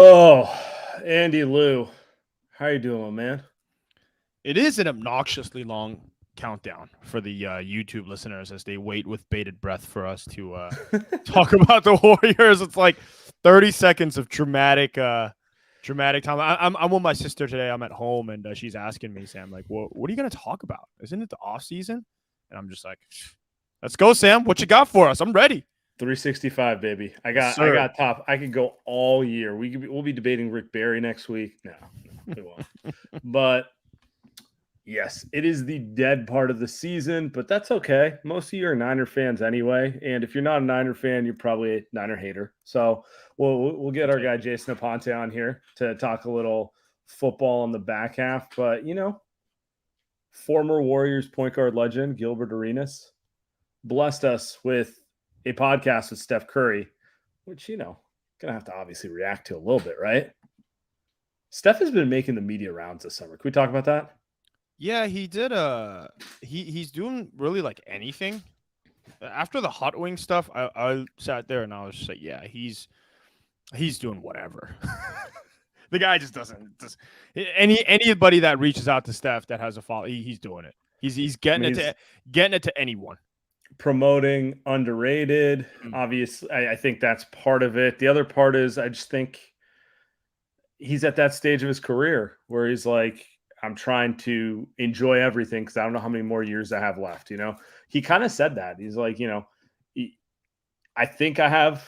Oh, Andy Lou, how you doing, man? It is an obnoxiously long countdown for the YouTube listeners as they wait with bated breath for us to talk about the Warriors. It's like 30 seconds of dramatic time. I'm with my sister today. I'm at home, and she's asking me, Sam, like, what are you going to talk about? Isn't it the off season? And I'm just like, let's go, Sam. What you got for us? I'm ready. 365, baby. I Yes, got top. I could go all year. We'll be debating Rick Barry next week. No, we won't. But yes, it is the dead part of the season, but that's okay. Most of you are Niner fans anyway, and if you're not a Niner fan, you're probably a Niner hater. So we'll get our guy Jason Aponte on here to talk a little football on the back half. But former Warriors point guard legend Gilbert Arenas blessed us with a podcast with Steph Curry, which, gonna have to obviously react to a little bit, right? Steph has been making the media rounds this summer. Can we talk about that? Yeah, he did. He's doing really like anything. After the hot wing stuff, I sat there and I was just like, yeah, he's doing whatever. The guy just doesn't. Anybody that reaches out to Steph that has a follow, he's doing it. He's getting it to anyone. Promoting underrated. Obviously, I think that's part of it. The other part is I just think he's at that stage of his career where he's like, I'm trying to enjoy everything because I don't know how many more years I have left. He kind of said that. He's like, I think I have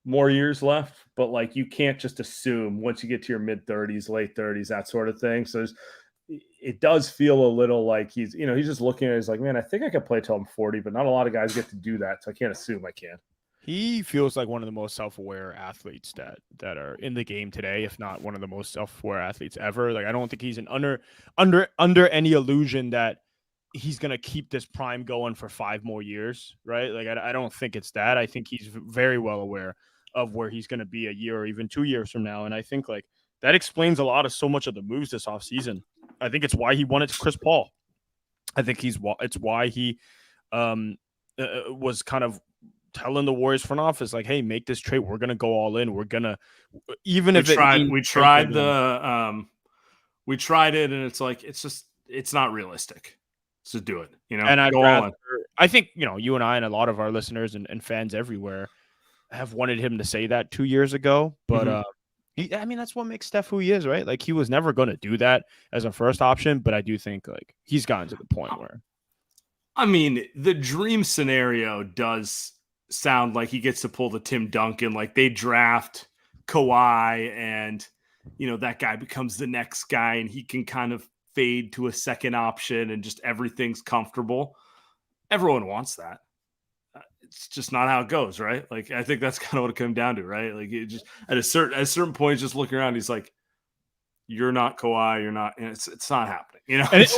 more years left, but like you can't just assume once you get to your mid 30s, late 30s, that sort of thing. So it does feel a little like he's just looking at it. He's like, man, I think I could play till I'm 40, but not a lot of guys get to do that. So I can't assume I can. He feels like one of the most self-aware athletes that are in the game today, if not one of the most self-aware athletes ever. Like, I don't think he's under any illusion that he's going to keep this prime going for 5 more years, right? Like, I don't think it's that. I think he's very well aware of where he's going to be a year or even 2 years from now. And I think like that explains a lot of so much of the moves this offseason. I think it's why he wanted Chris Paul. I think it's why he was kind of telling the Warriors front office, like, hey, make this trade. We're going to go all in. We're going to, even if we tried it and it's like, it's not realistic. So do it, And I think, you and I and a lot of our listeners and fans everywhere have wanted him to say that 2 years ago, but that's what makes Steph who he is, right? Like, he was never going to do that as a first option, but I do think like he's gotten to the point where, the dream scenario does sound like he gets to pull the Tim Duncan, like they draft Kawhi and that guy becomes the next guy and he can kind of fade to a second option and just everything's comfortable. Everyone wants that. It's just not how it goes, right? Like, I think that's kind of what it comes down to, right? Like, it just at a certain point, just looking around, he's like, "You're not Kawhi, you're not." And it's not happening, And it's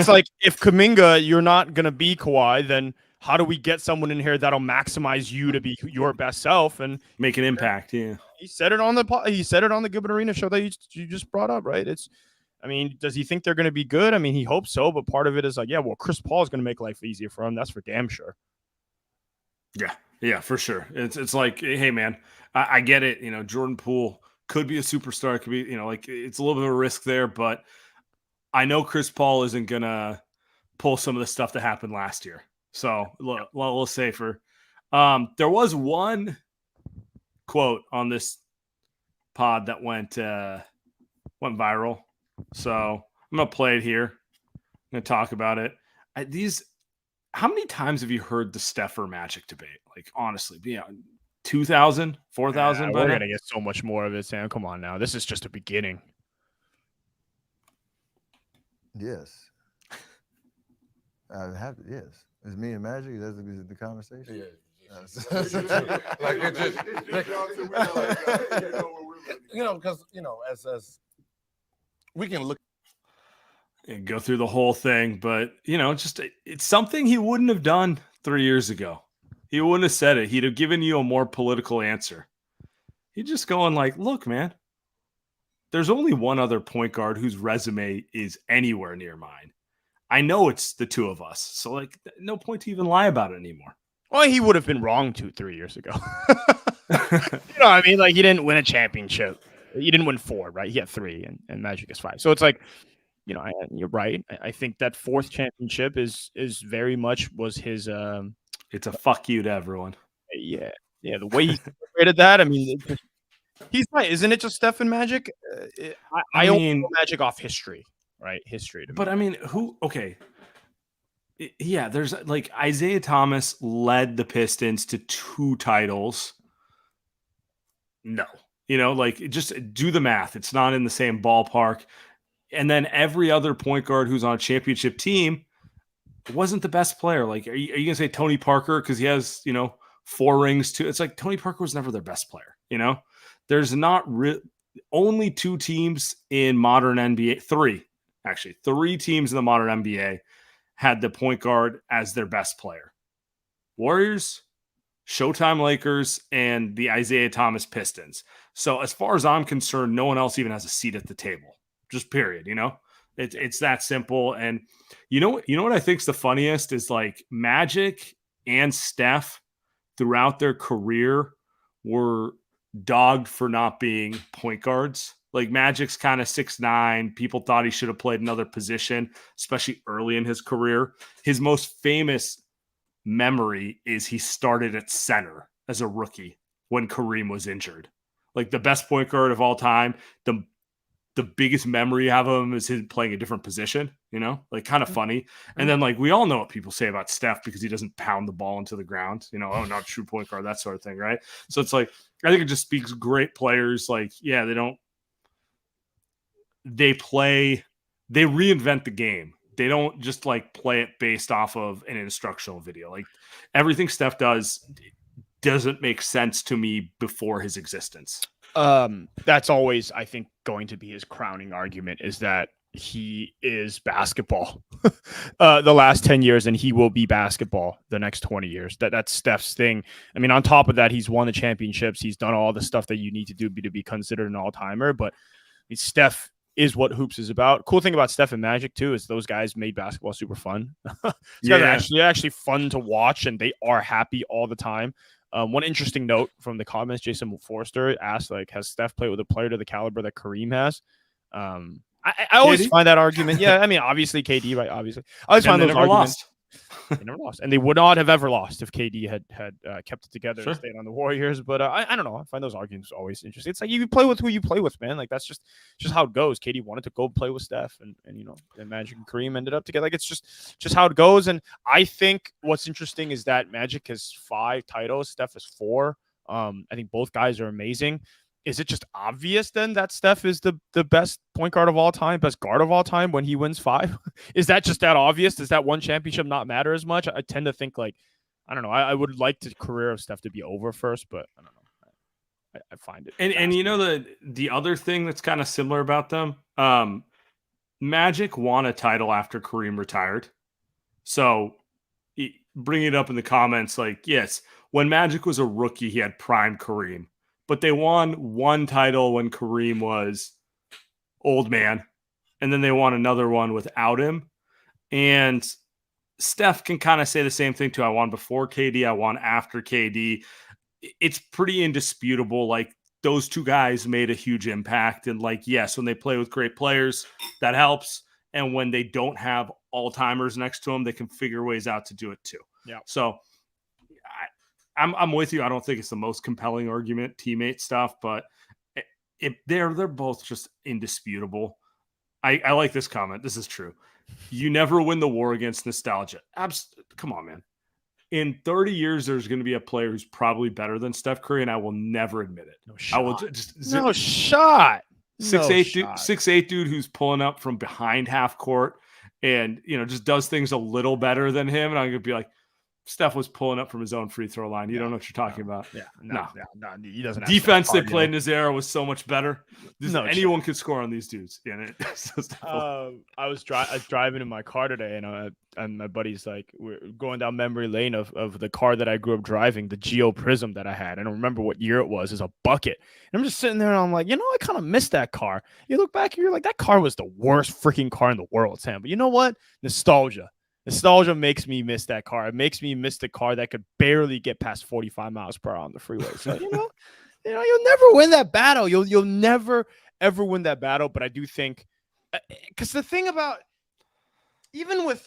like, if Kuminga, you're not gonna be Kawhi, then how do we get someone in here that'll maximize you to be your best self and make an impact? Yeah, he said it on the Gilbert Arenas show that you just brought up, right? Does he think they're going to be good? He hopes so, but part of it is like, yeah, well, Chris Paul is going to make life easier for him. That's for damn sure. Yeah, for sure. It's like, hey, man, I get it. Jordan Poole could be a superstar. Could be, it's a little bit of a risk there, but I know Chris Paul isn't going to pull some of the stuff that happened last year. So we'll say there was one quote on this pod that went viral. So I'm going to play it here. I'm going to talk about it. How many times have you heard the Steph or Magic debate? Like, honestly, 2,000, 4,000? We're going to get so much more of it, Sam. Come on now. This is just a beginning. Yes. Yes. It's me and Magic. That's the conversation. Yeah. Because as we can look and go through the whole thing, but it's something he wouldn't have done 3 years ago. He wouldn't have said it. He'd have given you a more political answer. He'd just going like, look, man, there's only one other point guard whose resume is anywhere near mine. I know it's the two of us. So like, no point to even lie about it anymore. Well, he would have been wrong 2-3 years ago. Like, he didn't win a championship. He didn't win 4, right? He had 3, and Magic is 5. So it's like, you're right. I think that 4th championship is very much was his. It's a fuck you to everyone. Yeah, the way he celebrated that. I mean, he's right, isn't it? Just Steph and Magic. I only know Magic off history, right? History. But I mean, who? Okay. Yeah, there's like Isaiah Thomas led the Pistons to 2 titles. No, like just do the math. It's not in the same ballpark. And then every other point guard who's on a championship team wasn't the best player. Like, are you gonna say Tony Parker because he has 4 rings too? It's like Tony Parker was never their best player. There's not only 2 teams in modern NBA. 3 teams in the modern NBA had the point guard as their best player. Warriors, Showtime Lakers, and the Isaiah Thomas Pistons. So as far as I'm concerned, no one else even has a seat at the table. Just period, It's that simple. And you know what I think's the funniest is like Magic and Steph throughout their career were dogged for not being point guards. Like Magic's kind of 6'9". People thought he should have played another position, especially early in his career. His most famous memory is he started at center as a rookie when Kareem was injured. Like the best point guard of all time. The biggest memory you have of him is him playing a different position, like kind of funny. And then like we all know what people say about Steph because he doesn't pound the ball into the ground, oh, not a true point guard, that sort of thing, right? So it's like, I think it just speaks great players. Like, yeah, they reinvent the game. They don't just like play it based off of an instructional video. Like everything Steph doesn't make sense to me before his existence. That's always, I think, going to be his crowning argument is that he is basketball the last 10 years, and he will be basketball the next 20 years. That's Steph's thing. I mean, on top of that, he's won the championships. He's done all the stuff that you need to do to be considered an all-timer. But Steph is what hoops is about. Cool thing about Steph and Magic, too, is those guys made basketball super fun. These guys are actually fun to watch, and they are happy all the time. One interesting note from the comments, Jason Forrester asked, like, has Steph played with a player to the caliber that Kareem has? I always find that argument. Yeah, I mean, obviously KD, right? Obviously, I always find those arguments. They never lost, and they would not have ever lost if KD had kept it together and stayed on the Warriors. But I don't know. I find those arguments always interesting. It's like you play with who you play with, man. Like that's just how it goes. KD wanted to go play with Steph, and Magic and Kareem ended up together. Like it's just how it goes. And I think what's interesting is that Magic has 5 titles, Steph has 4. I think both guys are amazing. Is it just obvious then that Steph is the best point guard of all time, best guard of all time when he wins 5? Is that just that obvious? Does that one championship not matter as much? I tend to think like, I don't know. I would like the career of Steph to be over first, but I don't know. I find it. And the other thing that's kind of similar about them, Magic won a title after Kareem retired. So bring it up in the comments. Like, yes, when Magic was a rookie, he had prime Kareem. But they won 1 title when Kareem was old man, and then they won another one without him. And Steph can kind of say the same thing too. I won before KD, I won after KD. It's pretty indisputable. Like those 2 guys made a huge impact. And like, yes, when they play with great players, that helps. And when they don't have all-timers next to them, they can figure ways out to do it too. Yeah. So I'm with you. I don't think it's the most compelling argument, teammate stuff, but they're both just indisputable. I like this comment. This is true. You never win the war against nostalgia. Come on, man. In 30 years, there's going to be a player who's probably better than Steph Curry, and I will never admit it. No shot. I will just no shot. 6'8" dude who's pulling up from behind half court and just does things a little better than him, and I'm going to be like, Steph was pulling up from his own free throw line. You don't know what you're talking about. Yeah, no, he doesn't. Defense they played in his era was so much better. Anyone could score on these dudes. Yeah, I was driving in my car today, and my buddy's like, we're going down memory lane of the car that I grew up driving, the Geo Prism that I had. I don't remember what year it was. It's a bucket. And I'm just sitting there, and I'm like, I kind of miss that car. You look back, and you're like, that car was the worst freaking car in the world, Sam. But you know what? Nostalgia makes me miss that car. It makes me miss the car that could barely get past 45 miles per hour on the freeway. So, you'll never win that battle. You'll never ever win that battle. But I do think, because the thing about even with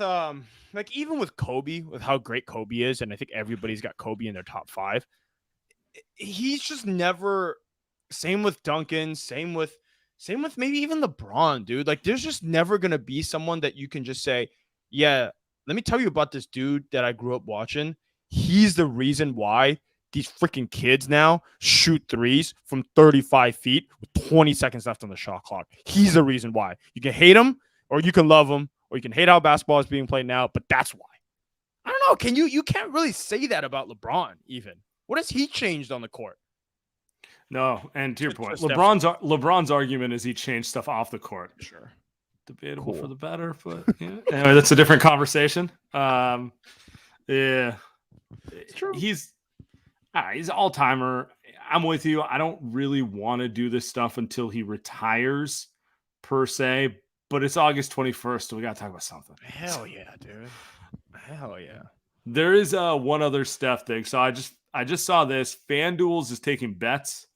Kobe, with how great Kobe is, and I think everybody's got Kobe in their top 5. He's just never. Same with Duncan. Same with maybe even LeBron, dude. Like, there's just never gonna be someone that you can just say, yeah, let me tell you about this dude that I grew up watching. He's the reason why these freaking kids now shoot threes from 35 feet with 20 seconds left on the shot clock. He's the reason why. You can hate him or you can love him or you can hate how basketball is being played now, but that's why. I don't know. You can't really say that about LeBron even. What has he changed on the court? No, and to your point, LeBron's argument is he changed stuff off the court. Sure. Debatable for the better, but yeah. Anyway, that's a different conversation. Yeah. It's true. He's all-timer. I'm with you. I don't really want to do this stuff until he retires, per se, but it's August 21st, so we got to talk about something. Hell yeah, dude. Hell yeah. There is one other Steph thing. So I just saw this. FanDuel's is taking bets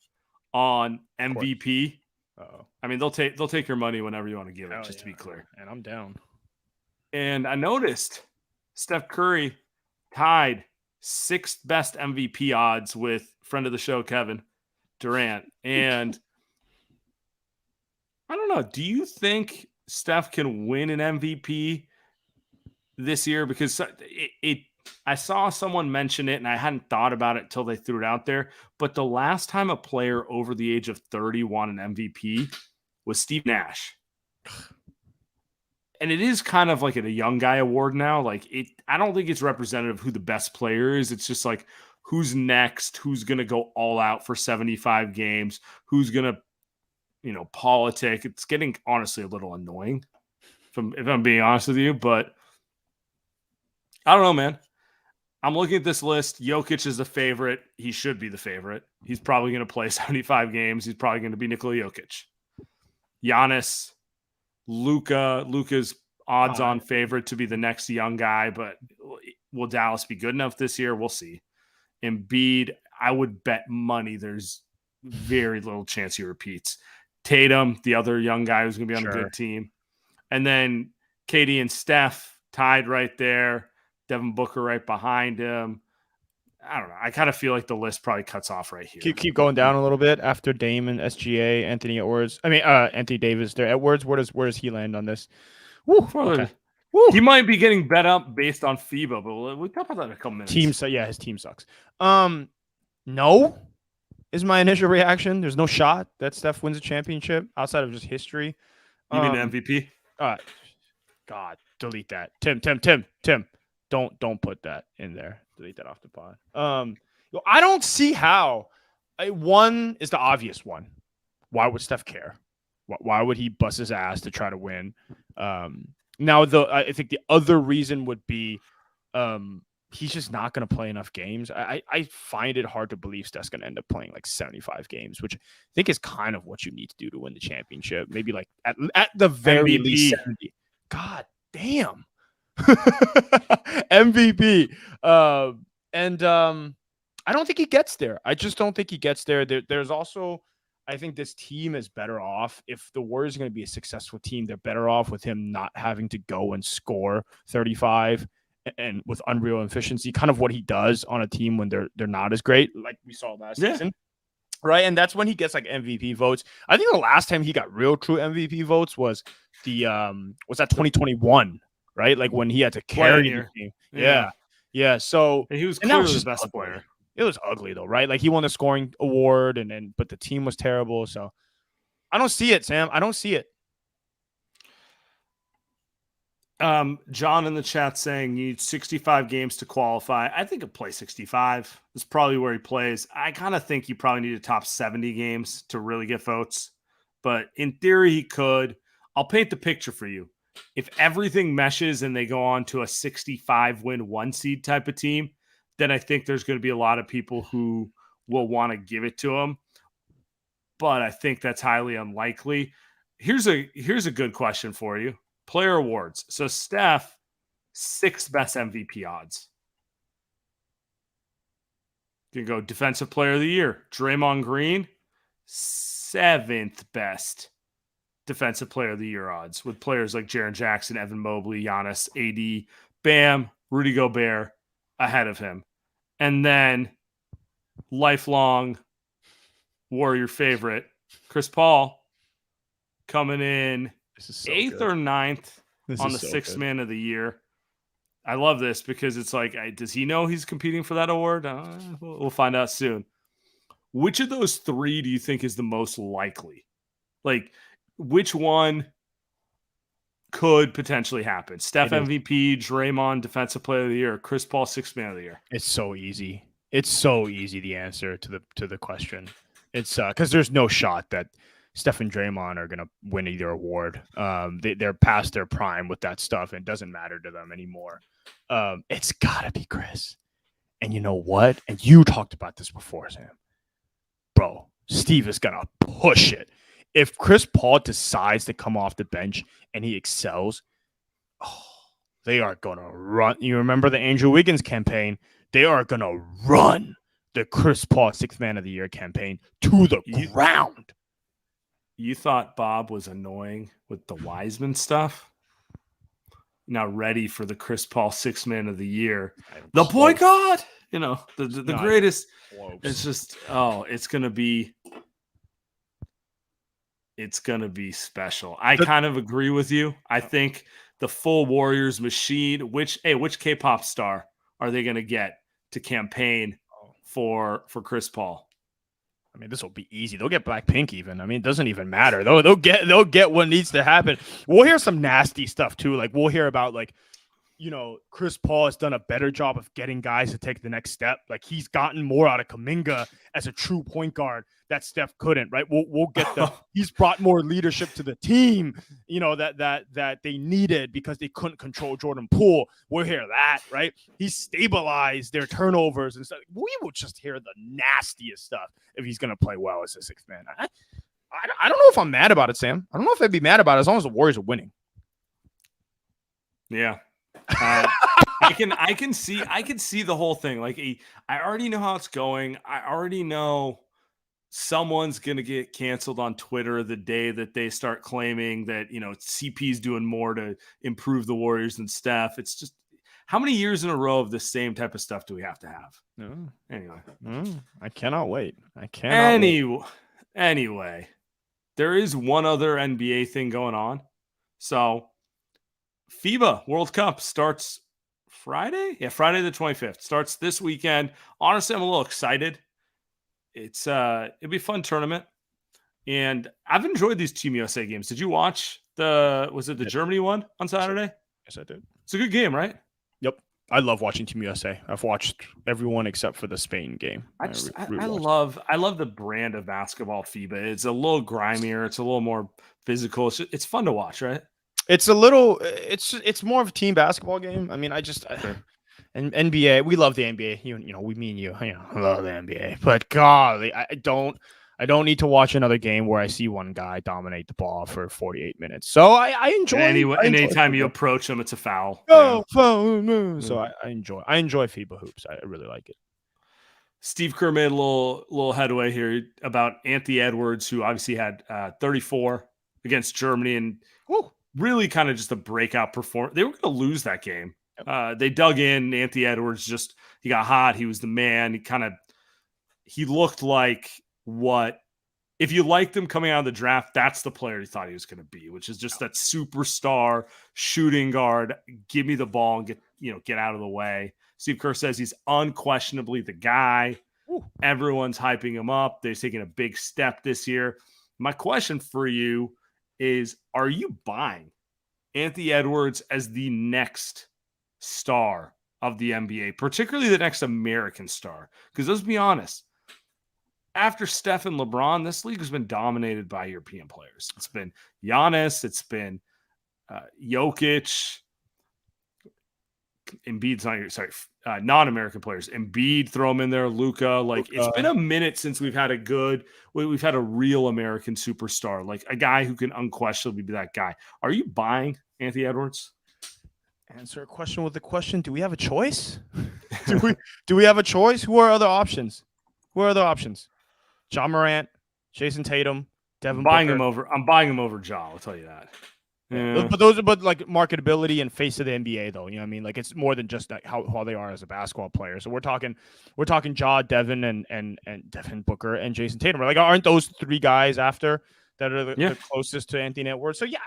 on MVP. Uh-oh. I mean, they'll take your money whenever you want to give it, just to be clear. And I'm down. And I noticed Steph Curry tied 6th best MVP odds with friend of the show, Kevin Durant. And I don't know. Do you think Steph can win an MVP this year? Because I saw someone mention it and I hadn't thought about it till they threw it out there. But the last time a player over the age of 30 won an MVP was Steve Nash. And it is kind of like a young guy award now. Like, I don't think it's representative of who the best player is. It's just like, who's next, who's going to go all out for 75 games, who's going to, politic. It's getting honestly a little annoying if I'm being honest with you, but I don't know, man. I'm looking at this list. Jokic is the favorite. He should be the favorite. He's probably going to play 75 games. He's probably going to be Nikola Jokic. Giannis, Luka's odds-on favorite to be the next young guy, but will Dallas be good enough this year? We'll see. Embiid, I would bet money there's very little chance he repeats. Tatum, the other young guy who's going to be on a good team. And then KD and Steph tied right there. Devin Booker right behind him. I don't know. I kind of feel like the list probably cuts off right here. Keep going down a little bit after Dame and SGA, Anthony Davis there. Edwards, where does he land on this? Woo, okay. He might be getting bet up based on FIBA, but we'll talk about that in a couple minutes. His team sucks. No is my initial reaction. There's no shot that Steph wins a championship outside of just history. You mean MVP? God, delete that. Tim. Don't put that in there. Delete that off the pod. I don't see how. One is the obvious one. Why would Steph care? Why would he bust his ass to try to win? Now, I think the other reason would be he's just not going to play enough games. I find it hard to believe Steph's going to end up playing like 75 games, which I think is kind of what you need to do to win the championship. Maybe like at the very least 70. God damn. MVP. I don't think he gets there. I just don't think he gets there. There's also, I think this team is better off. If the Warriors are going to be a successful team, they're better off with him not having to go and score 35 and with unreal efficiency, kind of what he does on a team when they're not as great, like we saw last season. Right. And that's when he gets like MVP votes. I think the last time he got real true MVP votes was was that 2021, right? Like when he had to carry the team. Yeah. So and he was clearly the best player. It was ugly though, right? Like he won the scoring award but the team was terrible. So I don't see it, Sam. I don't see it. John in the chat saying you need 65 games to qualify. I think he'll play 65. That's probably where he plays. I kind of think you probably need a top 70 games to really get votes. But in theory, he could. I'll paint the picture for you. If everything meshes and they go on to a 65-win 1-seed type of team, then I think there's going to be a lot of people who will want to give it to him. But I think that's highly unlikely. Here's a good question for you. Player awards. So Steph, 6th best MVP odds. Gonna go defensive player of the year. Draymond Green, 7th best defensive player of the year odds, with players like Jaren Jackson, Evan Mobley, Giannis, AD, Bam, Rudy Gobert ahead of him. And then lifelong Warrior favorite, Chris Paul, coming in This is so 8th good. or 9th This on is the so sixth good. man of the year. I love this because it's like, does he know he's competing for that award? We'll find out soon. Which of those 3 do you think is the most likely? Like, which one could potentially happen? Steph MVP, Draymond Defensive Player of the Year, Chris Paul 6th Man of the Year? It's so easy. It's so easy. The answer to the question. It's because there's no shot that Steph and Draymond are gonna win either award. They're past their prime with that stuff, and it doesn't matter to them anymore. It's gotta be Chris. And you know what? And you talked about this before, Sam. Bro, Steve is gonna push it. If Chris Paul decides to come off the bench and he excels, they are gonna run. You remember the Andrew Wiggins campaign? They are gonna run the Chris Paul 6th Man of the Year campaign to the ground. You thought Bob was annoying with the Wiseman stuff? Now ready for the Chris Paul 6th Man of the Year. The point guard! You know, the greatest. It's just, it's going to be special. I kind of agree with you. I think the full Warriors machine, which K-pop star are they going to get to campaign for Chris Paul? I mean, this will be easy. They'll get Blackpink even. I mean, it doesn't even matter. They'll get what needs to happen. We'll hear some nasty stuff too. Like we'll hear about Chris Paul has done a better job of getting guys to take the next step. Like he's gotten more out of Kuminga as a true point guard that Steph couldn't, right? We'll get he's brought more leadership to the team, that they needed because they couldn't control Jordan Poole. We'll hear that, right? He's stabilized their turnovers and stuff. We will just hear the nastiest stuff if he's going to play well as a 6th man. I don't know if I'm mad about it, Sam. I don't know if I'd be mad about it as long as the Warriors are winning. Yeah. I can see the whole thing. Like I already know how it's going. I already know someone's going to get canceled on Twitter the day that they start claiming that, CP's doing more to improve the Warriors than Steph. It's just, how many years in a row of the same type of stuff do we have to have? Anyway. I cannot wait. Anyway, there is one other NBA thing going on. So FIBA World Cup starts Friday? Yeah, Friday the 25th. Starts this weekend. Honestly, I'm a little excited. It'll be a fun tournament. And I've enjoyed these Team USA games. Did you watch the Germany one on Saturday? Yes, I did. It's a good game, right? Yep. I love watching Team USA. I've watched everyone except for the Spain game. I love the brand of basketball FIBA. It's a little grimier. It's a little more physical. It's fun to watch, right? It's more of a team basketball game. I mean, and NBA, we love the NBA. Me and you love the NBA. But golly, I don't need to watch another game where I see one guy dominate the ball for 48 minutes. So I enjoy. Anytime you approach him, it's a foul. Foul. So I enjoy FIBA hoops. I really like it. Steve Kerr made a little headway here about Anthony Edwards, who obviously had 34 against Germany and really kind of just a breakout performance. They were going to lose that game. They dug in. Anthony Edwards he got hot. He was the man. He looked like if you liked him coming out of the draft, that's the player he thought he was going to be, which is just that superstar shooting guard. Give me the ball and get out of the way. Steve Kerr says he's unquestionably the guy. Everyone's hyping him up. They're taking a big step this year. My question for you is, are you buying Anthony Edwards as the next star of the NBA, particularly the next American star? Because let's be honest, after Steph and LeBron, this league has been dominated by European players. It's been Giannis, it's been Jokic, Embiid's non-American players. Embiid, throw him in there, Luka. It's been a minute since we've had a real American superstar, like a guy who can unquestionably be that guy. Are you buying Anthony Edwards? Answer a question with a question. Do we have a choice? Do we have a choice? Who are other options? John Morant, Jason Tatum, Devin Buying Booker. him over. I'm buying him over Ja. I'll tell you that. Yeah. But like marketability and face of the NBA though, you know what I mean? Like it's more than just like how they are as a basketball player. So we're talking Ja, Devin and Devin Booker and Jason Tatum. Like aren't those three guys after that are the closest to Anthony Edwards? So yeah,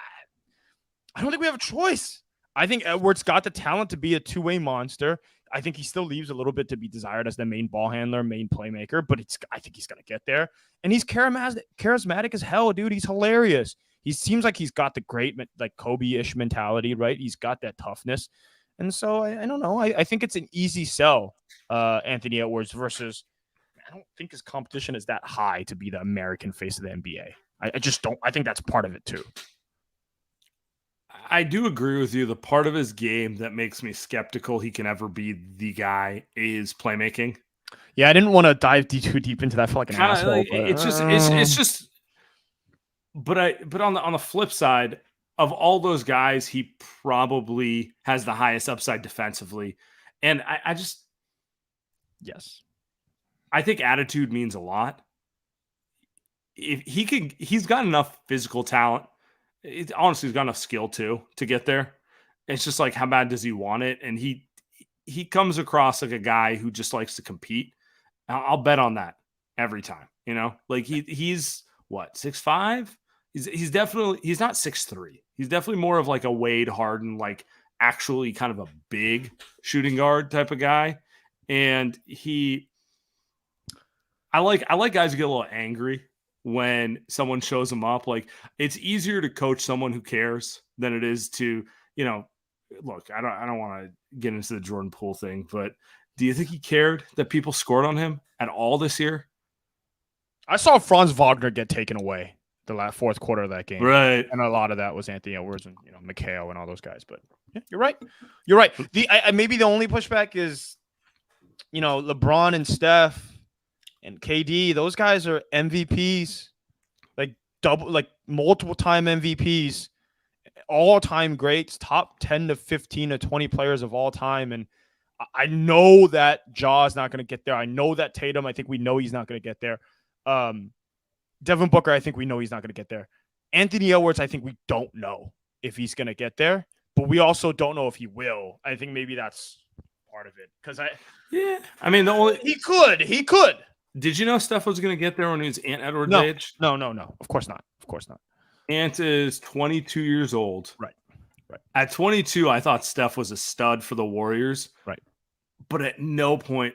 I don't think we have a choice. I think Edwards got the talent to be a two-way monster. I think he still leaves a little bit to be desired as the main ball handler, main playmaker, but I think he's going to get there. And he's charismatic as hell, dude. He's hilarious. He seems like he's got the great, like Kobe-ish mentality, right? He's got that toughness. And so I don't know. I think it's an easy sell, Anthony Edwards versus I don't think his competition is that high to be the American face of the NBA. I just don't. I think that's part of it too. I do agree with you. The part of his game that makes me skeptical he can ever be the guy is playmaking. Yeah, I didn't want to dive too deep into that for like an asshole. Like, it's just. But on the flip side, of all those guys, he probably has the highest upside defensively, and I think attitude means a lot. If he's got enough physical talent. Honestly, he's got enough skill too to get there. It's just like, how bad does he want it? And he comes across like a guy who just likes to compete. I'll bet on that every time. You know, like he's what 6'5". He's definitely he's not 6'3". He's definitely more of like a Wade Harden, like actually kind of a big shooting guard type of guy. And I like guys who get a little angry when someone shows them up. Like it's easier to coach someone who cares than it is to, look, I don't want to get into the Jordan Poole thing, but do you think he cared that people scored on him at all this year? I saw Franz Wagner get taken away the fourth quarter of that game. Right. And a lot of that was Anthony Edwards and, McHale and all those guys. But yeah, you're right. Maybe the only pushback is, LeBron and Steph and KD, those guys are MVPs, like multiple time MVPs, all time greats, top 10 to 15 to 20 players of all time. And I know that Ja is not going to get there. I know that Tatum, I think we know he's not going to get there. Devin Booker, I think we know he's not going to get there. Anthony Edwards, I think we don't know if he's going to get there, but we also don't know if he will. I think maybe that's part of it. He could. Did you know Steph was going to get there when he was Ant Edwards' age? No. Of course not. Ant is 22 years old. Right. At 22, I thought Steph was a stud for the Warriors. Right. Think at no point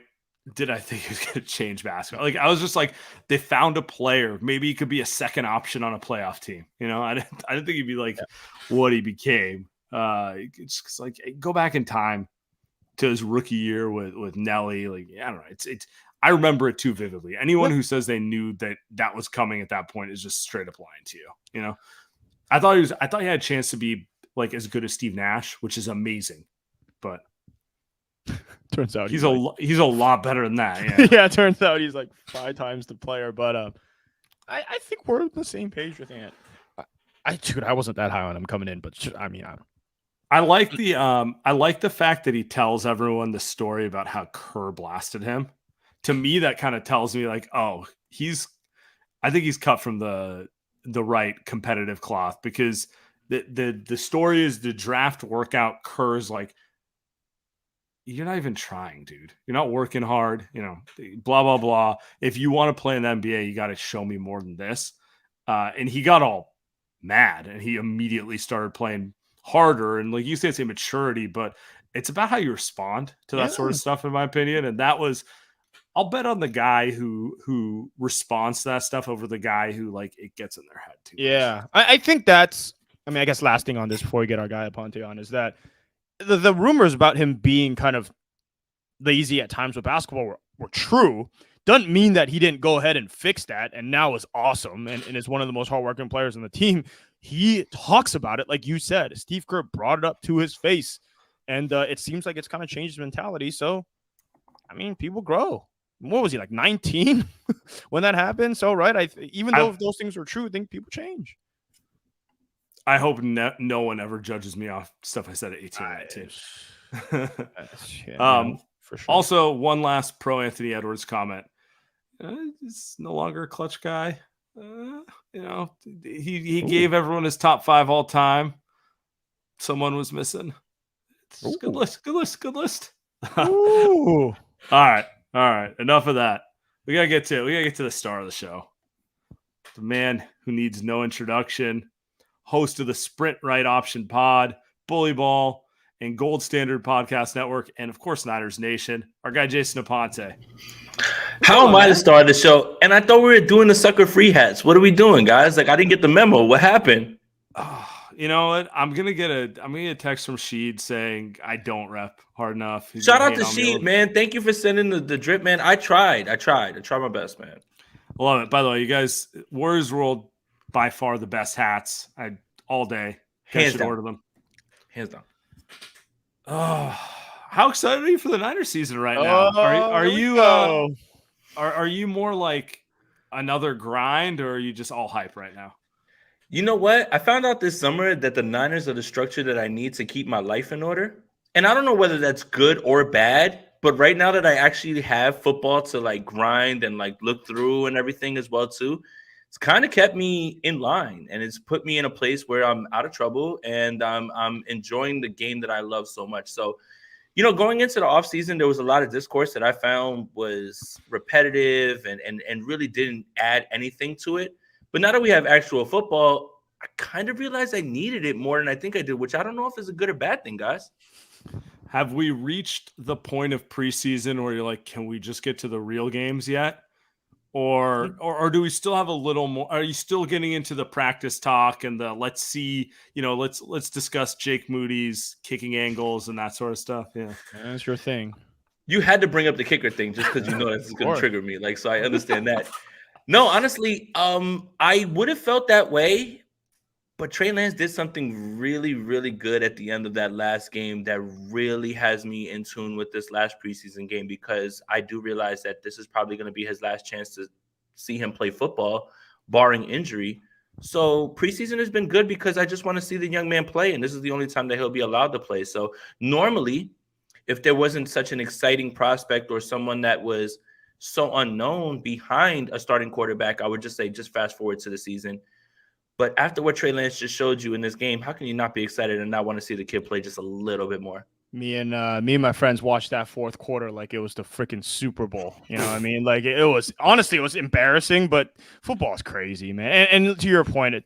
did I think he was going to change basketball. Like I was just like, they found a player. Maybe he could be a second option on a playoff team. I didn't think he'd be like what he became. It's like go back in time to his rookie year with Nelly. Like I don't know. It's I remember it too vividly. Anyone who says they knew that was coming at that point is just straight up lying to you. I thought he had a chance to be like as good as Steve Nash, which is amazing, but. Turns out he's a lot better than that. Yeah, turns out he's like 5 times the player. But I think we're on the same page with Ant. I wasn't that high on him coming in, but I don't. I like the fact that he tells everyone the story about how Kerr blasted him. To me, that kind of tells me like, oh, I think he's cut from the right competitive cloth, because the story is the draft workout. Kerr's like, you're not even trying, dude. You're not working hard, blah, blah, blah. If you want to play in the NBA, you got to show me more than this. And he got all mad and he immediately started playing harder. And like you say, it's immaturity, but it's about how you respond to that sort of stuff, in my opinion. And that was, I'll bet on the guy who responds to that stuff over the guy who like it gets in their head too. Yeah. I think that's, I guess last thing on this before we get our guy Aponte on is that the rumors about him being kind of lazy at times with basketball were true. Doesn't mean that he didn't go ahead and fix that and now is awesome and is one of the most hardworking players on the team. He talks about it, like you said. Steve Kerr brought it up to his face, and it seems like it's kind of changed his mentality. So, people grow. What was he, like 19 when that happened? So, right, even though if those things were true, I think people change. I hope no one ever judges me off stuff I said at 18 or 19. For sure. Also, one last pro Anthony Edwards comment. He's no longer a clutch guy. He gave everyone his top 5 all time. Someone was missing. It's good list. Ooh. All right. Enough of that. We gotta get to the star of the show. The man who needs no introduction, host of the Sprint Right Option Pod, Bully Ball, and Gold Standard Podcast Network, and of course Niners Nation. Our guy Jason Aponte. How am I the star of the show? And I thought we were doing the sucker free hats. What are we doing, guys? Like, I didn't get the memo. What happened? You know what? I'm gonna get a text from Sheed saying I don't rep hard enough. Shout out to Sheed, man. Thank you for sending the drip, man. I tried my best, man. I love it. By the way, you guys, Warriors World by far the best hats. All day. Hands down. Order them. Hands down. Oh, how excited are you for the Niners season right now? Are you more like another grind, or are you just all hype right now? You know what? I found out this summer that the Niners are the structure that I need to keep my life in order. And I don't know whether that's good or bad, but right now that I actually have football to like grind and like look through and everything as well too, it's kind of kept me in line, and it's put me in a place where I'm out of trouble and I'm enjoying the game that I love so much. So, going into the offseason, there was a lot of discourse that I found was repetitive and really didn't add anything to it. But now that we have actual football, I kind of realized I needed it more than I think I did, which I don't know if is a good or bad thing, guys. Have we reached the point of preseason where you're like, can we just get to the real games yet? Or do we still have a little more? Are you still getting into the practice talk and the let's see, let's discuss Jake Moody's kicking angles and that sort of stuff? Yeah, that's your thing. You had to bring up the kicker thing just because that's going to trigger me. Like, so I understand that. No, honestly, I would have felt that way, but Trey Lance did something really, really good at the end of that last game that really has me in tune with this last preseason game, because I do realize that this is probably going to be his last chance to see him play football, barring injury. So preseason has been good because I just want to see the young man play, and this is the only time that he'll be allowed to play. So normally, if there wasn't such an exciting prospect or someone that was so unknown behind a starting quarterback, I would just say just fast forward to the season. But after what Trey Lance just showed you in this game, how can you not be excited and not want to see the kid play just a little bit more? Me and my friends watched that fourth quarter like it was the freaking Super Bowl. You know what I mean? Like it was embarrassing, but football is crazy, man. And to your point,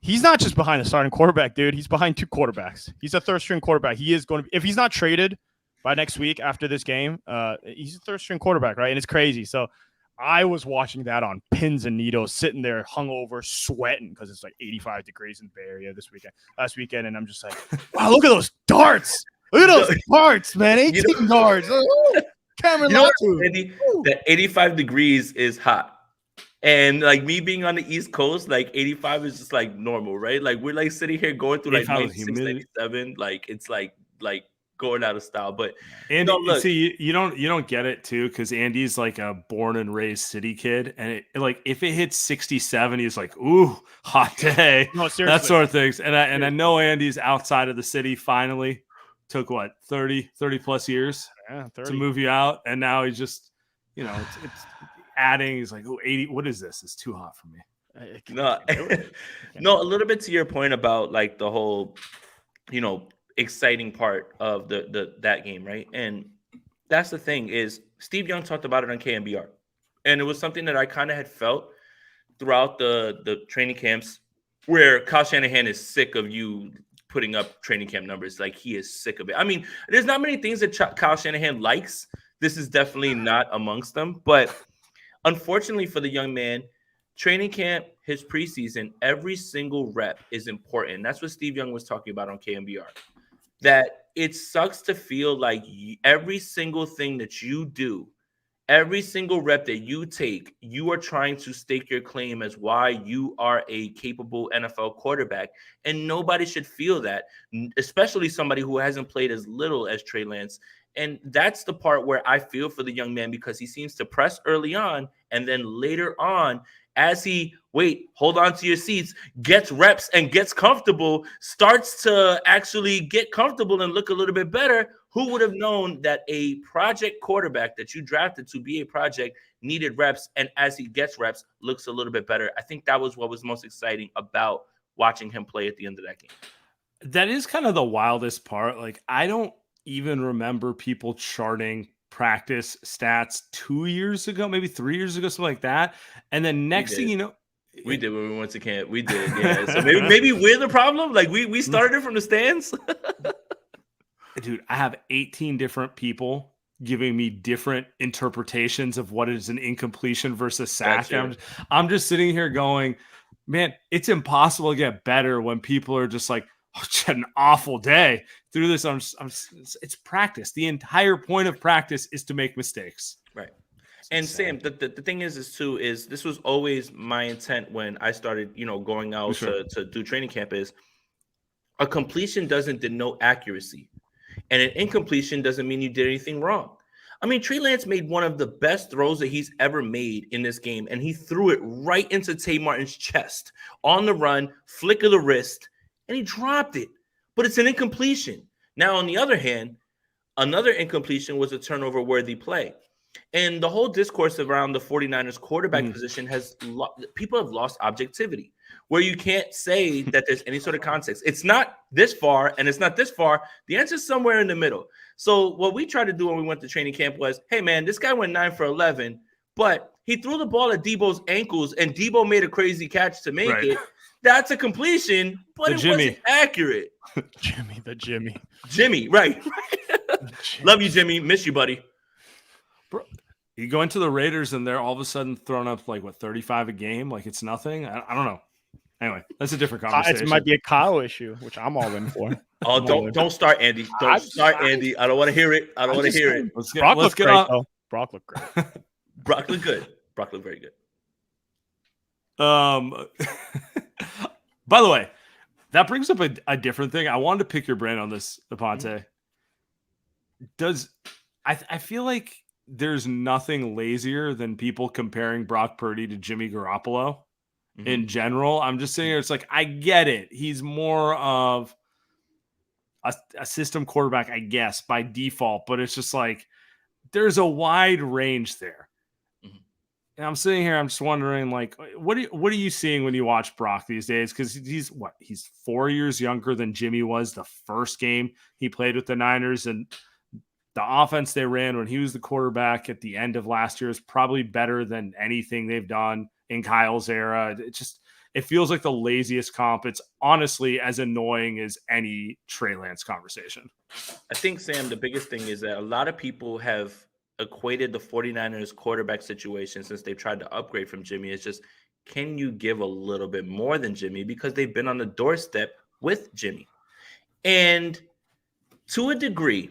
he's not just behind the starting quarterback, dude. He's behind 2 quarterbacks. He's a third string quarterback. He is going to be, if he's not traded by next week after this game, he's a third string quarterback, right? And it's crazy. So I was watching that on pins and needles, sitting there hungover, sweating because it's like 85 degrees in the Bay Area last weekend. And I'm just like, wow, look at those darts. Look at those darts, man. 18 darts. Cameron Andy, that 85 degrees is hot. And like me being on the East Coast, like 85 is just like normal, right? Like we're like sitting here going through like 96, 97. Like it's like going out of style. But Andy, see, you don't get it too, because Andy's like a born and raised city kid, and if it hits 67, he's like, ooh, hot day. No, seriously. That sort of things. And I know Andy's outside of the city finally. Took what, 30 plus years to move you out, and now he's just it's adding. He's like, oh, 80, what is this? It's too hot for me. No, a little bit to your point about like the whole exciting part of that game, right? And that's the thing is Steve Young talked about it on KMBR, and it was something that I kind of had felt throughout the training camps, where Kyle Shanahan is sick of you putting up training camp numbers. Like, he is sick of it. I mean, there's not many things that Kyle Shanahan likes. This is definitely not amongst them, but unfortunately for the young man, training camp, his preseason, every single rep is important. That's what Steve Young was talking about on KMBR. That it sucks to feel like every single thing that you do, every single rep that you take, you are trying to stake your claim as why you are a capable NFL quarterback. And nobody should feel that, especially somebody who hasn't played as little as Trey Lance. And that's the part where I feel for the young man, because he seems to press early on, and then later on, as he, hold on to your seats, gets reps and gets comfortable, starts to actually get comfortable and look a little bit better. Who would have known that a project quarterback that you drafted to be a project needed reps, and as he gets reps, looks a little bit better? I think that was what was most exciting about watching him play at the end of that game. That is kind of the wildest part. Like, I don't even remember people charting practice stats 2 years ago, maybe 3 years ago, something like that. And then next thing you know, we did when we went to camp. We did, yeah. So maybe we're the problem. Like we started it from the stands. Dude, I have 18 different people giving me different interpretations of what is an incompletion versus sack. I'm just sitting here going, man, it's impossible to get better when people are just like, oh, just had an awful day through this. It's practice. The entire point of practice is to make mistakes. Right. And Sam, the thing is this was always my intent when I started, going out to do training camp, is a completion doesn't denote accuracy. And an incompletion doesn't mean you did anything wrong. I mean, Trey Lance made one of the best throws that he's ever made in this game, and he threw it right into Tay Martin's chest on the run, flick of the wrist, and he dropped it. But it's an incompletion. Now, on the other hand, another incompletion was a turnover-worthy play. And the whole discourse around the 49ers quarterback position people have lost objectivity, where you can't say that there's any sort of context. It's not this far and it's not this far. The answer is somewhere in the middle. So what we tried to do when we went to training camp was, hey, man, this guy went 9 for 11, but he threw the ball at Debo's ankles and Debo made a crazy catch to make it. That's a completion, but it wasn't accurate. Jimmy, right. Love you, Jimmy. Miss you, buddy. Bro, you go into the Raiders and they're all of a sudden throwing up 35 a game, like it's nothing. I don't know. Anyway, that's a different conversation. It might be a Kyle issue, which I'm all in for. Oh, don't start, Andy. Don't start, Andy. I don't want to hear it. Brock looked great, though. Brock looked great. Brock looked good. Brock looked very good. By the way, that brings up a different thing. I wanted to pick your brain on this, Aponte. I feel like there's nothing lazier than people comparing Brock Purdy to Jimmy Garoppolo in general. I'm just saying, it's like, I get it. He's more of a system quarterback, I guess, by default, but it's just like, there's a wide range there. And I'm sitting here, I'm just wondering, like, what are you seeing when you watch Brock these days? Because he's 4 years younger than Jimmy was the first game he played with the Niners, and the offense they ran when he was the quarterback at the end of last year is probably better than anything they've done in Kyle's era. It feels like the laziest comp. It's honestly as annoying as any Trey Lance conversation. I think, Sam, the biggest thing is that a lot of people have equated the 49ers quarterback situation since they've tried to upgrade from Jimmy. It's just, can you give a little bit more than Jimmy? Because they've been on the doorstep with Jimmy. And to a degree,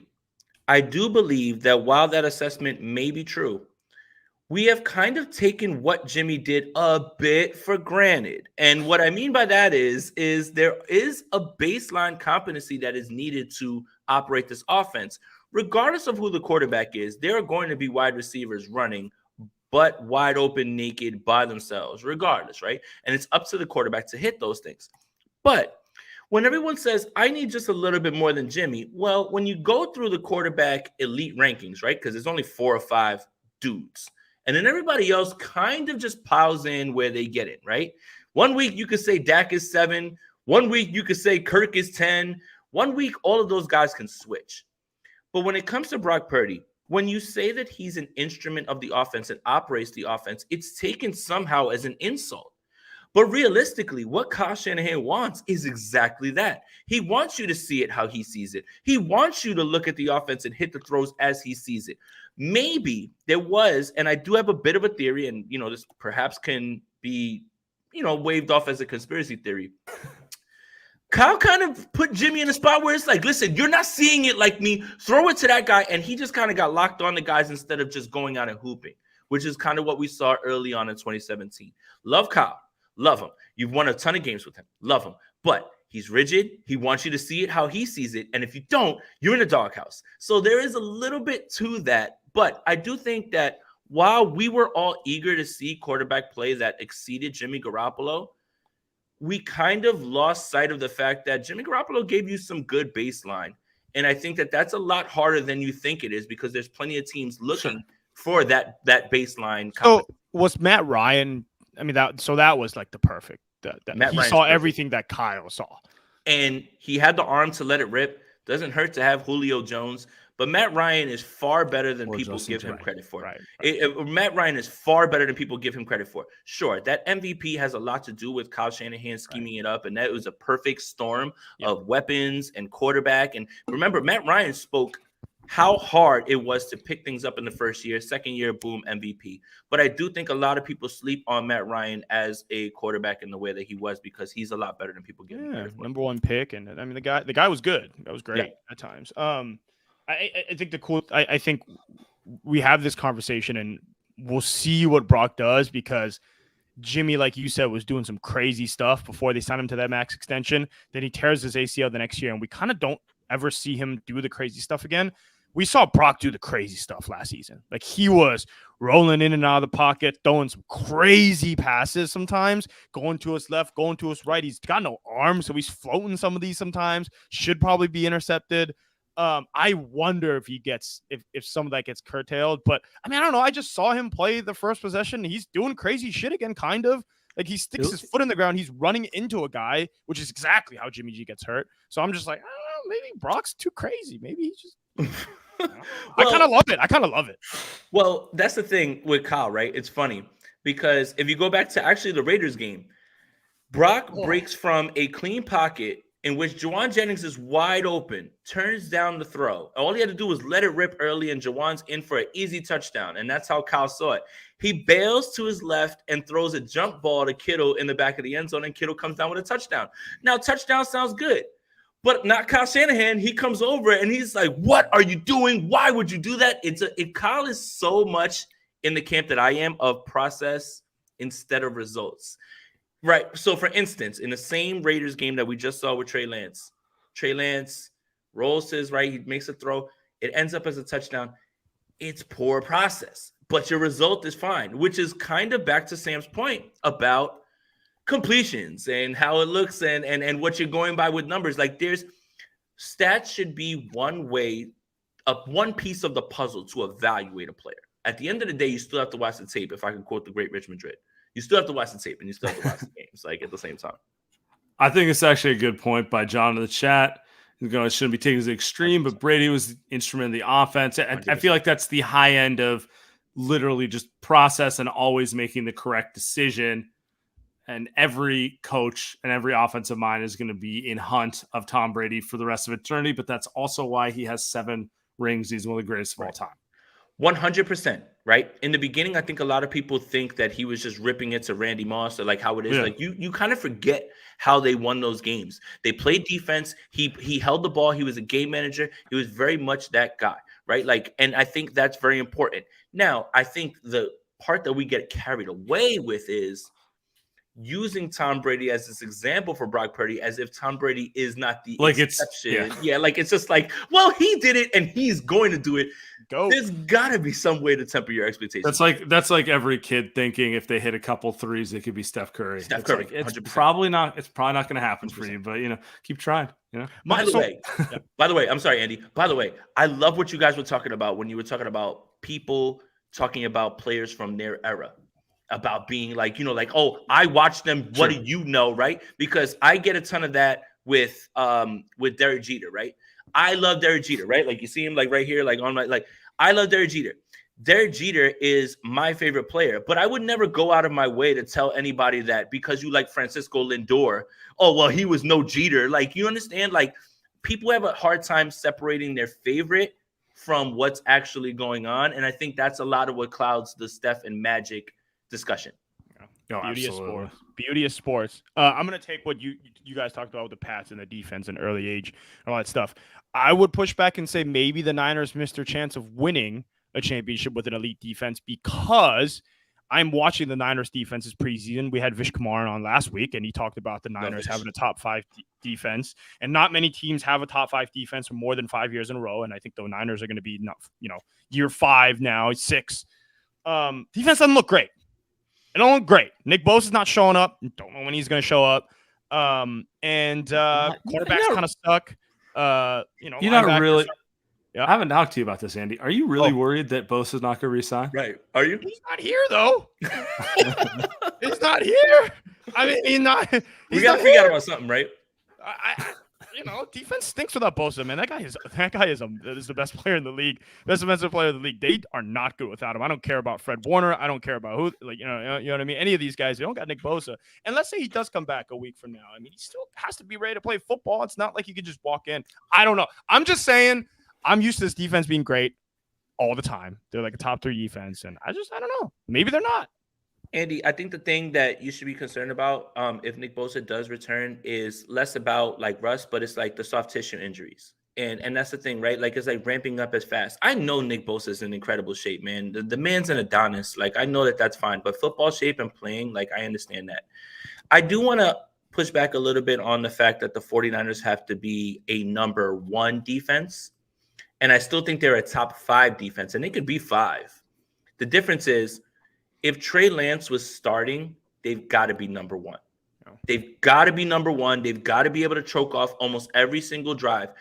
I do believe that while that assessment may be true, we have kind of taken what Jimmy did a bit for granted. And what I mean by that is there is a baseline competency that is needed to operate this offense. Regardless of who the quarterback is, there are going to be wide receivers running, but wide open, naked by themselves, regardless, right? And it's up to the quarterback to hit those things. But when everyone says, I need just a little bit more than Jimmy, well, when you go through the quarterback elite rankings, right, because there's only 4 or 5 dudes, and then everybody else kind of just piles in where they get it, right? 1 week you could say Dak is 7. 1 week you could say Kirk is 10. 1 week, all of those guys can switch. But when it comes to Brock Purdy, when you say that he's an instrument of the offense and operates the offense, it's taken somehow as an insult. But realistically, what Kyle Shanahan wants is exactly that. He wants you to see it how he sees it. He wants you to look at the offense and hit the throws as he sees it. Maybe there was, and I do have a bit of a theory, and, this perhaps can be, waved off as a conspiracy theory. Kyle kind of put Jimmy in a spot where it's like, listen, you're not seeing it like me. Throw it to that guy. And he just kind of got locked on the guys instead of just going out and hooping, which is kind of what we saw early on in 2017. Love Kyle. Love him. You've won a ton of games with him. Love him. But he's rigid. He wants you to see it how he sees it. And if you don't, you're in a doghouse. So there is a little bit to that. But I do think that while we were all eager to see quarterback play that exceeded Jimmy Garoppolo, we kind of lost sight of the fact that Jimmy Garoppolo gave you some good baseline. And I think that that's a lot harder than you think it is because there's plenty of teams looking for that baseline. So was Matt Ryan? I mean, that was like the perfect. Matt he Ryan's saw perfect. everything that Kyle saw, and he had the arm to let it rip. Doesn't hurt to have Julio Jones, but Matt Ryan is far better than people give him credit for. Right. Matt Ryan is far better than people give him credit for. Sure, that MVP has a lot to do with Kyle Shanahan scheming it up, and that was a perfect storm of weapons and quarterback. And remember, Matt Ryan spoke how hard it was to pick things up in the first year, second year, boom, MVP. But I do think a lot of people sleep on Matt Ryan as a quarterback in the way that he was because he's a lot better than people give him credit for. Number one pick, and I mean the guy was good. That was great at times. I think I think we have this conversation and we'll see what Brock does because Jimmy, like you said, was doing some crazy stuff before they signed him to that max extension. Then he tears his ACL the next year, and we kind of don't ever see him do the crazy stuff again. We saw Brock do the crazy stuff last season. Like he was rolling in and out of the pocket, throwing some crazy passes sometimes, going to his left, going to his right. He's got no arms, so he's floating some of these sometimes. Should probably be intercepted. I wonder if he gets if some of that gets curtailed. But I mean, I don't know. I just saw him play the first possession. He's doing crazy shit again, kind of. Like he sticks his foot in the ground. He's running into a guy, which is exactly how Jimmy G gets hurt. So I'm just like, I don't know, maybe Brock's too crazy. Maybe he's just. I kind of love it. Well, that's the thing with Kyle, right? It's funny because if you go back to actually the Raiders game, Brock breaks from a clean pocket in which Juwan Jennings is wide open, turns down the throw. All he had to do was let it rip early, and Juwan's in for an easy touchdown. And that's how Kyle saw it. He bails to his left and throws a jump ball to Kittle in the back of the end zone, and Kittle comes down with a touchdown. Now, touchdown sounds good. But not Kyle Shanahan. He comes over and he's like, "What are you doing? Why would you do that?" Kyle is so much in the camp that I am of process instead of results. Right. So, for instance, in the same Raiders game that we just saw with Trey Lance rolls to his right. He makes a throw. It ends up as a touchdown. It's poor process, but your result is fine, which is kind of back to Sam's point about completions and how it looks and what you're going by with numbers. Like there's stats should be one piece of the puzzle to evaluate a player. At the end of the day, you still have to watch the tape. If I can quote the great Rich Madrid, you still have to watch the tape and you still have to watch the games like at the same time. I think it's actually a good point by John in the chat. He's going, it shouldn't be taken as extreme, but Brady was the instrument in the offense. I feel like that's the high end of literally just process and always making the correct decision. And every coach and every offensive mind is going to be in hunt of Tom Brady for the rest of eternity. But that's also why he has 7 rings. He's one of the greatest of all time. 100%, right? In the beginning, I think a lot of people think that he was just ripping it to Randy Moss or like how it is. Yeah. Like you kind of forget how they won those games. They played defense. He held the ball. He was a game manager. He was very much that guy, right? Like, and I think that's very important. Now, I think the part that we get carried away with is using Tom Brady as this example for Brock Purdy as if Tom Brady is not the exception. Yeah, like it's just like, well, he did it and he's going to do it. There's got to be some way to temper your expectations. That's like every kid thinking if they hit a couple threes, it could be Steph Curry. It's probably not going to happen 100%. For you, but keep trying. By the way, I'm sorry, Andy. By the way, I love what you guys were talking about when you were talking about people talking about players from their era. About being like, like, oh, I watched them. What do you know, right? Because I get a ton of that with Derek Jeter, right? I love Derek Jeter, right? Like you see him like right here, like on my like. I love Derek Jeter. Derek Jeter is my favorite player, but I would never go out of my way to tell anybody that because you like Francisco Lindor, oh well, he was no Jeter. Like you understand, like people have a hard time separating their favorite from what's actually going on, and I think that's a lot of what clouds the Steph and Magic discussion. Beauty of sports. I'm going to take what you guys talked about with the Pats and the defense and early age and all that stuff. I would push back and say maybe the Niners missed their chance of winning a championship with an elite defense because I'm watching the Niners defense's preseason. We had Vish Kumar on last week, and he talked about the Niners having a top 5 defense, and not many teams have a top 5 defense for more than 5 years in a row. And I think the Niners are going to be, year 5 now, 6. Defense doesn't look great. It don't look great. Nick Bosa's not showing up. Don't know when he's going to show up. And quarterback's kind of stuck. You're not linebackers really. Yeah. I haven't talked to you about this, Andy. Are you really worried that Bosa's not going to resign? Right. Are you? He's not here though. He's not here. I mean, We got to figure out about something, right? Defense stinks without Bosa, man. That guy is the best player in the league, best defensive player in the league. They are not good without him. I don't care about Fred Warner. I don't care about who, you know what I mean. Any of these guys, they don't got Nick Bosa. And let's say he does come back a week from now. I mean, he still has to be ready to play football. It's not like you could just walk in. I don't know. I'm just saying. I'm used to this defense being great all the time. They're like a top 3 defense, and I don't know. Maybe they're not. Andy, I think the thing that you should be concerned about if Nick Bosa does return is less about like rust, but it's like the soft tissue injuries. And that's the thing, right? Like it's like ramping up as fast. I know Nick Bosa is in incredible shape, man. The man's an Adonis. Like I know that's fine, but football shape and playing, like I understand that. I do want to push back a little bit on the fact that the 49ers have to be a number 1 defense. And I still think they're a top 5 defense, and they could be 5. The difference is if Trey Lance was starting, they've got to be number 1. They've got to be number 1. They've got to be able to choke off almost every single drive.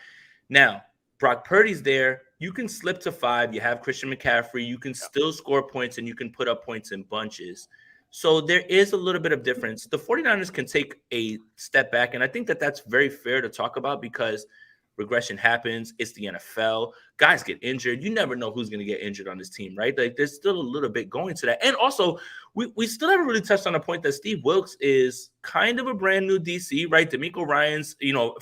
Now, Brock Purdy's there. You can slip to 5. You have Christian McCaffrey. You can still score points, and you can put up points in bunches. So there is a little bit of difference. The 49ers can take a step back, and I think that's very fair to talk about because – regression happens. It's the NFL. Guys get injured. You never know who's going to get injured on this team, right? Like there's still a little bit going to that. And also, we still haven't really touched on the point that Steve Wilks is kind of a brand new DC, right? DeMeco Ryans,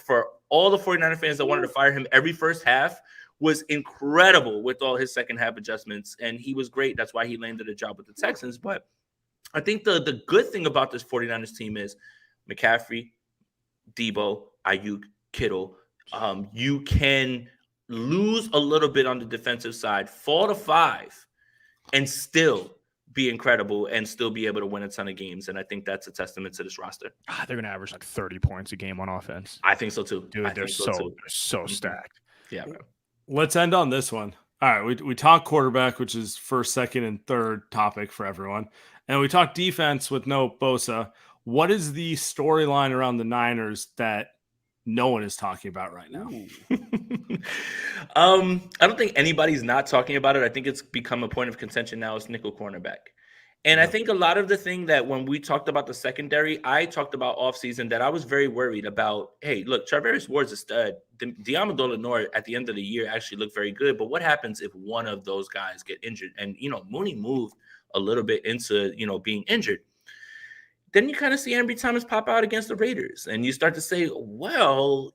for all the 49er fans that wanted to fire him every first half, was incredible with all his second half adjustments. And he was great. That's why he landed a job with the Texans. But I think the good thing about this 49ers team is McCaffrey, Debo, Ayuk, Kittle. You can lose a little bit on the defensive side, fall to 5, and still be incredible and still be able to win a ton of games. And I think that's a testament to this roster. They're going to average like 30 points a game on offense. I think so too. Dude, they're so stacked. Yeah, bro. Let's end on this one. All right, we talked quarterback, which is first, second, and third topic for everyone. And we talked defense with no Bosa. What is the storyline around the Niners that no one is talking about right now? I don't think anybody's not talking about it. I think it's become a point of contention now. It's nickel cornerback. And I think a lot of the thing that when we talked about the secondary, I talked about offseason that I was very worried about. Hey, look, Charvarius Ward's a stud. Diamandola Noor at the end of the year actually looked very good. But what happens if one of those guys get injured? And, Mooney moved a little bit into, being injured. Then you kind of see Ambry Thomas pop out against the Raiders. And you start to say, well,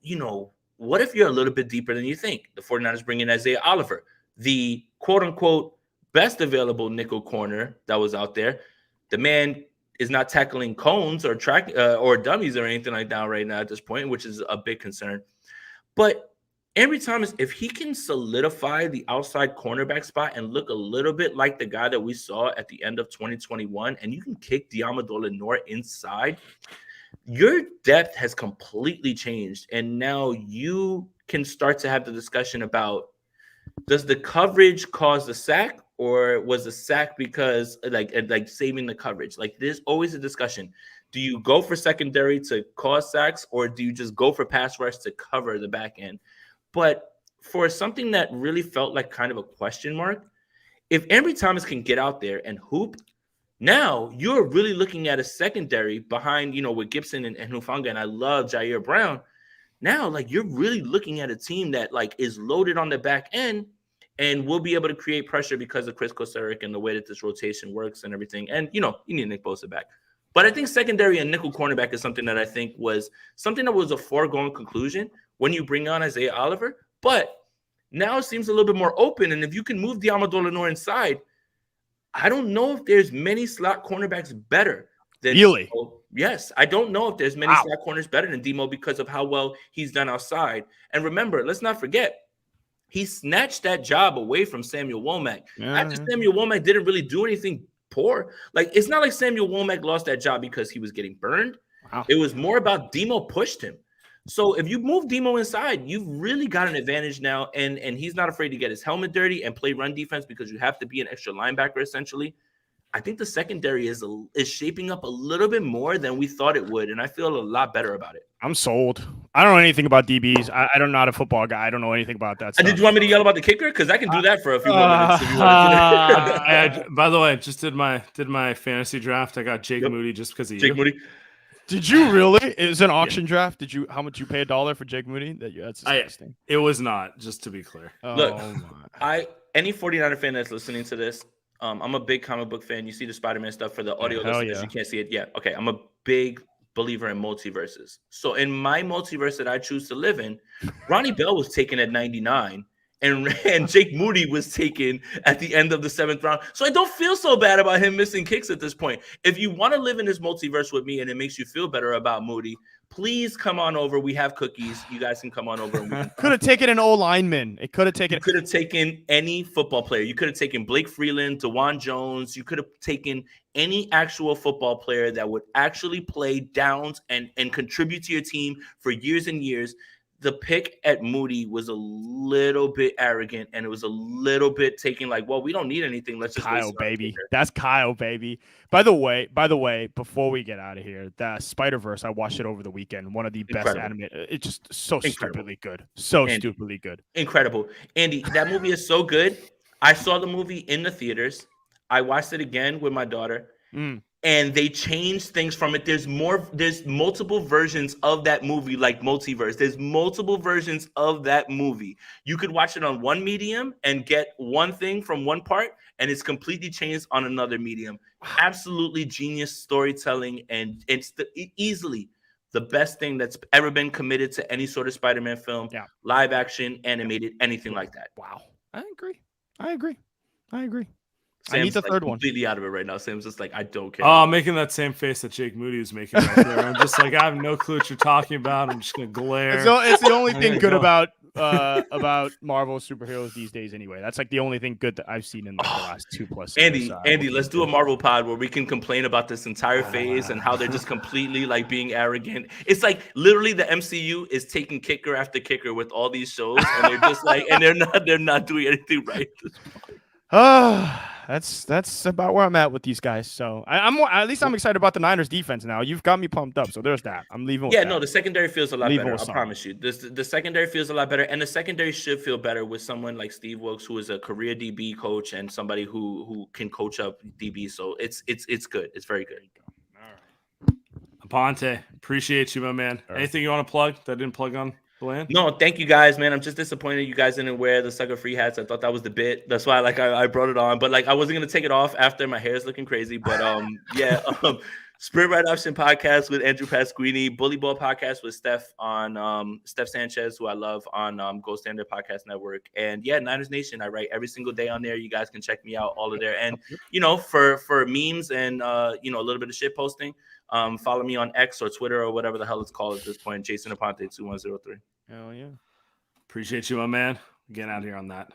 what if you're a little bit deeper than you think? The 49ers bring in Isaiah Oliver, the quote-unquote best available nickel corner that was out there. The man is not tackling cones or or dummies or anything like that right now at this point, which is a big concern. But Ambry Thomas, if he can solidify the outside cornerback spot and look a little bit like the guy that we saw at the end of 2021, and you can kick Diamandola Noor inside, your depth has completely changed. And now you can start to have the discussion about, does the coverage cause the sack, or was the sack because like saving the coverage? Like there's always a discussion. Do you go for secondary to cause sacks, or do you just go for pass rush to cover the back end? But for something that really felt like kind of a question mark, if Ambry Thomas can get out there and hoop, now you're really looking at a secondary behind, with Gibson and Hufanga, and I love Jair Brown. Now, like, you're really looking at a team that, like, is loaded on the back end and will be able to create pressure because of Chris Kosaric and the way that this rotation works and everything. And, you need Nick Bosa back. But I think secondary and nickel cornerback is something that I think was something that was a foregone conclusion when you bring on Isaiah Oliver. But now it seems a little bit more open. And if you can move Diamandola Noor inside, I don't know if there's many slot cornerbacks better than really. Demo. Yes, I don't know if there's many slot corners better than Demo because of how well he's done outside. And remember, let's not forget, he snatched that job away from Samuel Womack. After Samuel Womack didn't really do anything poor. Like, it's not like Samuel Womack lost that job because he was getting burned. It was more about Demo pushed him. So if you move Demo inside, you've really got an advantage now, and he's not afraid to get his helmet dirty and play run defense because you have to be an extra linebacker essentially. I think the secondary is shaping up a little bit more than we thought it would, and I feel a lot better about it. I'm sold. I don't know anything about DBs. I'm not a football guy. I don't know anything about that stuff. Did you want me to yell about the kicker? Because I can do that for a few more minutes if you want to. By the way, I just did my fantasy draft. I got Jake Yep. Moody just because of Jake you. Moody. Did you really? It was an auction draft. How much you pay $1 for Jake Moody? That's disgusting. It was not, just to be clear. Look, my. any 49er fan that's listening to this, I'm a big comic book fan. You see the Spider-Man stuff. For the audio listeners, you can't see it yet. Okay, I'm a big believer in multiverses. So in my multiverse that I choose to live in, Ronnie Bell was taken at 99. And Jake Moody was taken at the end of the 7th round. So I don't feel so bad about him missing kicks at this point. If you want to live in this multiverse with me and it makes you feel better about Moody, please come on over. We have cookies. You guys can come on over. And could have taken an O lineman. It could have taken. You could have taken any football player. You could have taken Blake Freeland, DeJuan Jones. You could have taken any actual football player that would actually play downs and contribute to your team for years and years. The pick at Moody was a little bit arrogant, and it was a little bit taking like, well, we don't need anything. Let's just Kyle, baby. That's Kyle, baby. By the way, before we get out of here, the Spider-Verse, I watched it over the weekend. One of the best animated. It's just so stupidly good. Stupidly good. Incredible. Andy, that movie is so good. I saw the movie in the theaters. I watched it again with my daughter. And they changed things from it. There's multiple versions of that movie, like multiverse. There's multiple versions of that movie. You could watch it on one medium and get one thing from one part, and it's completely changed on another medium. Absolutely genius storytelling, and it's easily the best thing that's ever been committed to any sort of Spider-Man film, live action, animated, anything like that. Wow. I agree. Sam's I need the third one. Completely out of it right now. Sam's just like, I don't care. Oh, I'm making that same face that Jake Moody was making right there. I'm just like, I have no clue what you're talking about. I'm just gonna glare. It's the only thing good about Marvel superheroes these days. Anyway, that's like the only thing good that I've seen in like the last 2+ years. Andy, let's do a Marvel pod where we can complain about this entire phase and how they're just completely like being arrogant. It's like literally the MCU is taking kicker after kicker with all these shows, and they're just like, and they're not doing anything right. That's about where I'm at with these guys. So at least I'm excited about the Niners defense now. You've got me pumped up. So there's that. I'm leaving. Yeah, no, the secondary feels a lot better. I promise you. The secondary feels a lot better, and the secondary should feel better with someone like Steve Wilkes, who is a career DB coach and somebody who can coach up DB. So it's good. It's very good. All right, Aponte, appreciate you, my man. Anything you want to plug that I didn't plug on? No, thank you guys, man. I'm just disappointed you guys didn't wear the sucker free hats. I thought that was the bit. That's why I brought it on. But like I wasn't gonna take it off after my hair is looking crazy. But Sprint Right Option podcast with Andrew Pasquini, Bully Ball podcast with Steph on Steph Sanchez, who I love, on Gold Standard Podcast Network. And yeah, Niners Nation. I write every single day on there. You guys can check me out all of there. And for memes and a little bit of shit posting, follow me on X or Twitter or whatever the hell it's called at this point. Jason Aponte 2103. Hell yeah. Appreciate you, my man. Getting out here on that.